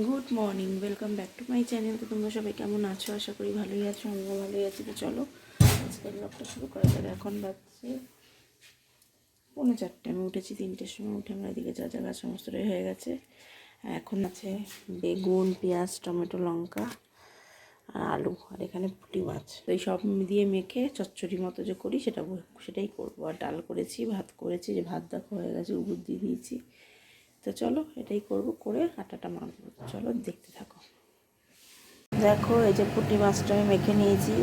Good morning, welcome back to my channel. তো তোমরা সবাই কেমন আছো? আশা করি ভালোই আছো, আমিও ভালোই আছি। তো চলো আজকের ব্লগটা শুরু করা যাবে। এখন বাজছে 3:45। আমি উঠেছি 3টের সময়। উঠে আমার এদিকে যা যা সমস্ত হয়ে গেছে। এখন আছে বেগুন, পেঁয়াজ, টমেটো, লঙ্কা আর আলু, আর এখানে পুঁটি মাছ। তো এই সব দিয়ে মেখে চচ্চড়ি মতো যে করি সেটাই করবো। আর ডাল করেছি, ভাত করেছি, যে ভাত দেখো হয়ে গেছে, উবুর দিয়ে দিয়েছি। তো চলো এটাই করব, করে আটাটা মাখবো। চলো দেখতে থাকো। দেখো এই যে পুঁটি মাছটা আমি মেখে নিয়েছি।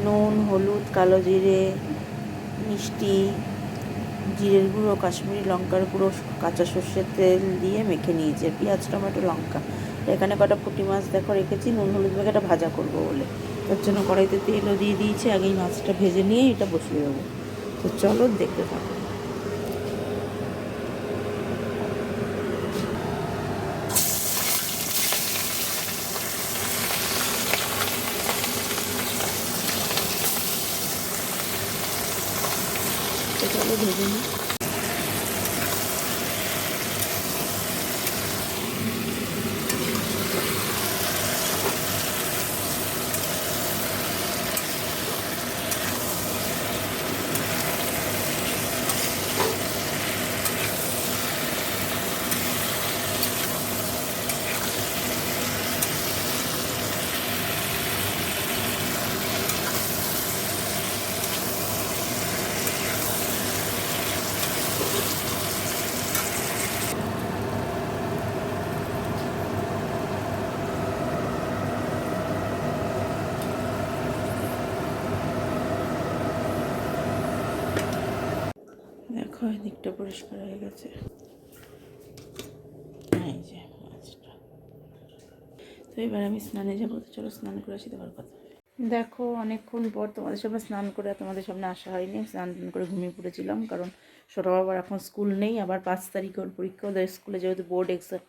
নুন, হলুদ, কালো জিরে, মিষ্টি, জিরের গুঁড়ো, কাশ্মীরি লঙ্কার গুঁড়ো, কাঁচা সর্ষের তেল দিয়ে মেখে নিয়েছি। আর পেঁয়াজ, টমেটো, লঙ্কা। এখানে কটা পুঁটি মাছ দেখো রেখেছি, নুন হলুদ মেখে এটা ভাজা করবো বলে। তার জন্য কড়াইতে তেলও দিয়ে দিয়েছি। আগেই মাছটা ভেজে নিয়ে এটা বসিয়ে দেবো। তো চলো দেখতে থাকো। তো চলো ভেজে নিই। দেখো এদিকটা পরিষ্কার হয়ে গেছে। এই যে মাছটা। তো এবার আমি স্নানে যাবো। তো চলো স্নান করে আসি, তোমার কথা। দেখো অনেকক্ষণ পর তোমাদের সামনে স্নান করে তোমাদের সামনে আসা হয়নি। স্নান করে ঘুমিয়ে পড়েছিলাম, কারণ ছোটো বাবার এখন স্কুল নেই। আবার 5 তারিখে ওর পরীক্ষা, ওদের স্কুলে যেহেতু বোর্ড এক্সাম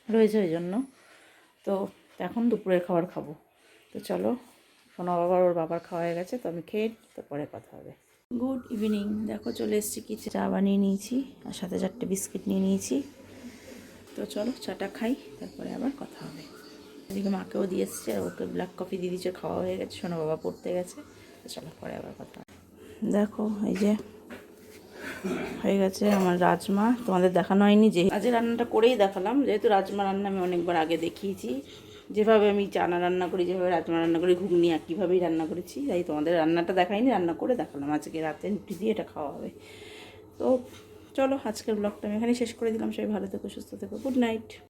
রয়েছে ওই জন্য। তো এখন দুপুরের খাবার খাবো। তো চলো, সোনা বাবার ওর বাবার খাওয়া হয়ে গেছে, তো আমি খেয়ে তো পরে কথা হবে। Good evening. দেখো চলে এসেছি, কি চা বানিয়ে নিয়েছি আর সাথে 4টে বিস্কিট নিয়ে নিয়েছি। তো চলো চাটা খাই, তারপরে আবার কথা হবে। এদিকে মাকেও দিয়ে এসছে, আর ওকে ব্ল্যাক কফি দিয়ে দিচ্ছে, খাওয়া হয়ে গেছে। সোনা বাবা পড়তে গেছে। তো চলো পরে আবার কথা হবে। দেখো এই যে হয়ে গেছে আমার রাজমা। তোমাদের দেখানো হয়নি, যে আজকে রান্নাটা করেই দেখালাম, যেহেতু রাজমা রান্না আমি অনেকবার আগে দেখিয়েছি। যেভাবে আমি চানা রান্না করি, যেভাবে রাজমা রান্না করি, ঘুগনি একইভাবেই রান্না করেছি, তাই তোমাদের রান্নাটা দেখাইনি, রান্না করে দেখালাম। আজকে রাতে রুটি দিয়ে এটা খাওয়া হবে। তো চলো আজকের ব্লগটা আমি এখানেই শেষ করে দিলাম। সবাই ভালো থেকো, সুস্থ থেকো, গুড নাইট।